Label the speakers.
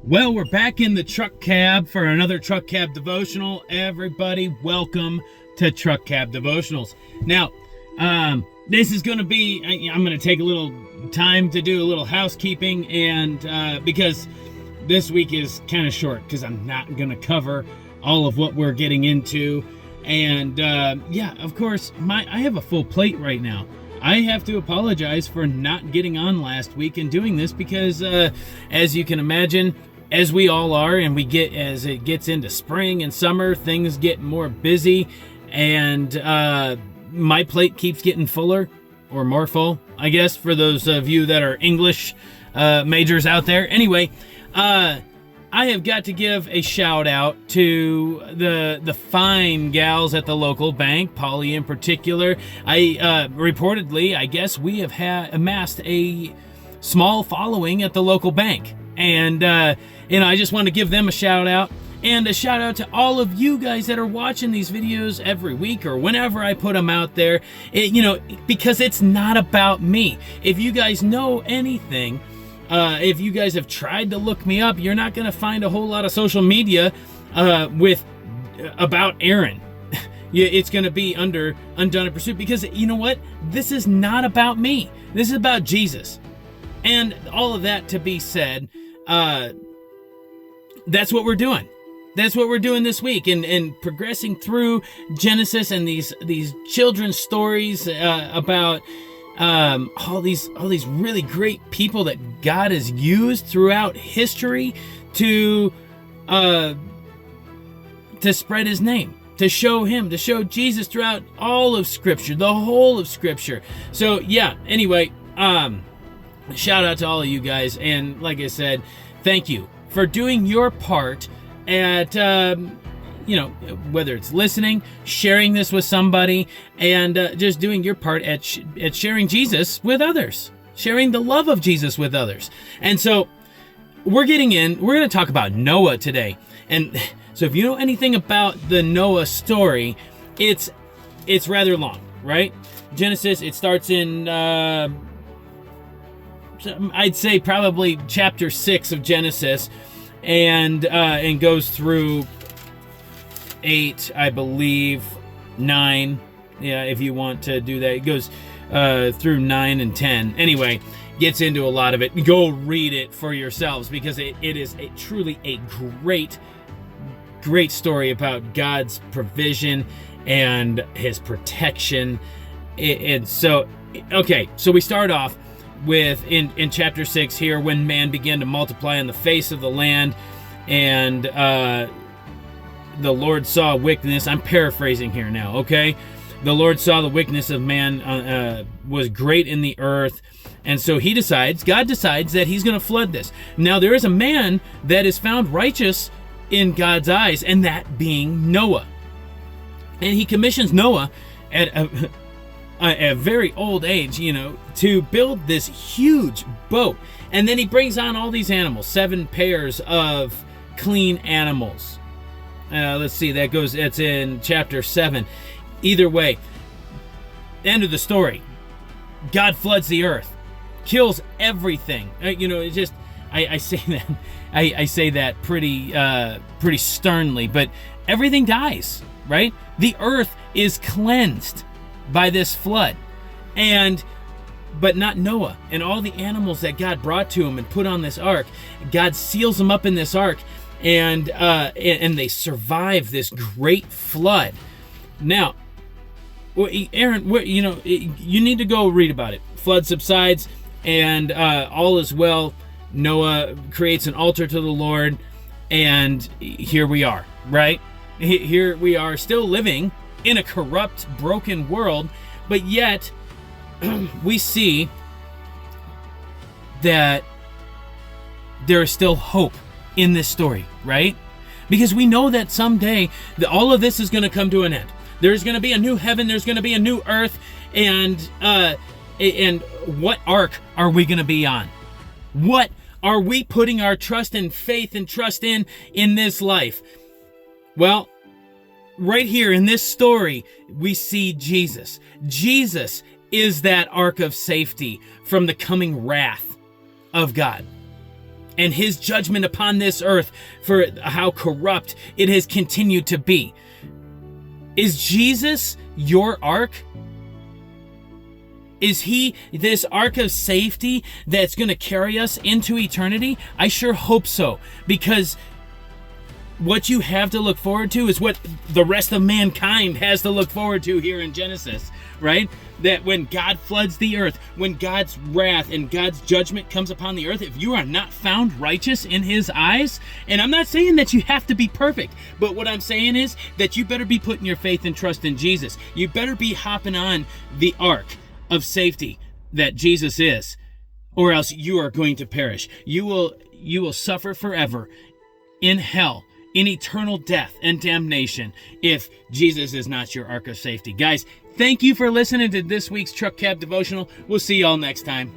Speaker 1: Well, we're back in the truck cab for another Truck Cab Devotional. Everybody, welcome to Truck Cab Devotionals. Now, this is going to be, I'm going to take a little time to do a little housekeeping, and because this week is kind of short, because I'm not going to cover all of what we're getting into. And yeah, of course, I have a full plate right now. I have to apologize for not getting on last week and doing this because, as you can imagine, as we all are, and as it gets into spring and summer, things get more busy, and my plate keeps getting fuller, or more full, I guess, for those of you that are English majors out there. Anyway, I have got to give a shout out to the fine gals at the local bank, Polly in particular. Reportedly, I guess we have amassed a small following at the local bank. And, I just want to give them a shout out, and a shout out to all of you guys that are watching these videos every week or whenever I put them out there, because it's not about me. If you guys know anything, if you guys have tried to look me up, you're not going to find a whole lot of social media about Aaron. It's going to be under Undaunted Pursuit, because you know what? This is not about me. This is about Jesus. And all of that to be said, that's what we're doing. That's what we're doing this week, and progressing through Genesis and these children's stories about all these really great people that God has used throughout history to spread His name, to show Him, to show Jesus throughout all of Scripture, the whole of Scripture. So yeah. Anyway, shout out to all of you guys, and like I said, thank you for doing your part at, whether it's listening, sharing this with somebody, and just doing your part at sharing Jesus with others, sharing the love of Jesus with others. And so we're going to talk about Noah today. And so if you know anything about the Noah story, it's rather long, right? Genesis, it starts in, I'd say probably chapter 6 of Genesis, and goes through 8, I believe, 9. Yeah, if you want to do that, it goes through 9 and 10. Anyway, gets into a lot of it. Go read it for yourselves, because it is truly a great story about God's provision and His protection. And so, okay, so we start off with in chapter 6 here, when man began to multiply on the face of the land, and the Lord saw wickedness. I'm paraphrasing here now, okay? The Lord saw the wickedness of man was great in the earth, and so God decides that He's going to flood this. Now there is a man that is found righteous in God's eyes, and that being Noah. And He commissions Noah at a very old age, to build this huge boat. And then He brings on all these animals, 7 pairs of clean animals. Let's see, that's in chapter 7. Either way, end of the story. God floods the earth, kills everything. It's just, I say that, I say that pretty sternly, but everything dies, right? The earth is cleansed by this flood, but not Noah and all the animals that God brought to him and put on this ark. God seals them up in this ark, and they survive this great flood. Now, Aaron, you need to go read about it. Flood subsides, and all is well. Noah creates an altar to the Lord, and here we are, right? Here we are, still living in a corrupt, broken world, but yet we see that there is still hope in this story, right? Because we know that someday all of this is going to come to an end. There's going to be a new heaven, there's going to be a new earth, and what ark are we going to be on? What are we putting our trust and faith and trust in this life? Well, right here in this story, we see Jesus. Jesus is that ark of safety from the coming wrath of God. and his judgment upon this earth for how corrupt it has continued to be. Is Jesus your ark? Is he this ark of safety that's going to carry us into eternity? I sure hope so, because what you have to look forward to is what the rest of mankind has to look forward to here in Genesis, right? That when God floods the earth, when God's wrath and God's judgment comes upon the earth, if you are not found righteous in his eyes, and I'm not saying that you have to be perfect, but what I'm saying is that you better be putting your faith and trust in Jesus. You better be hopping on the ark of safety that Jesus is, or else you are going to perish. You will suffer forever in hell, in eternal death and damnation, if Jesus is not your ark of safety. Guys, thank you for listening to this week's Truck Cab Devotional. We'll see y'all next time.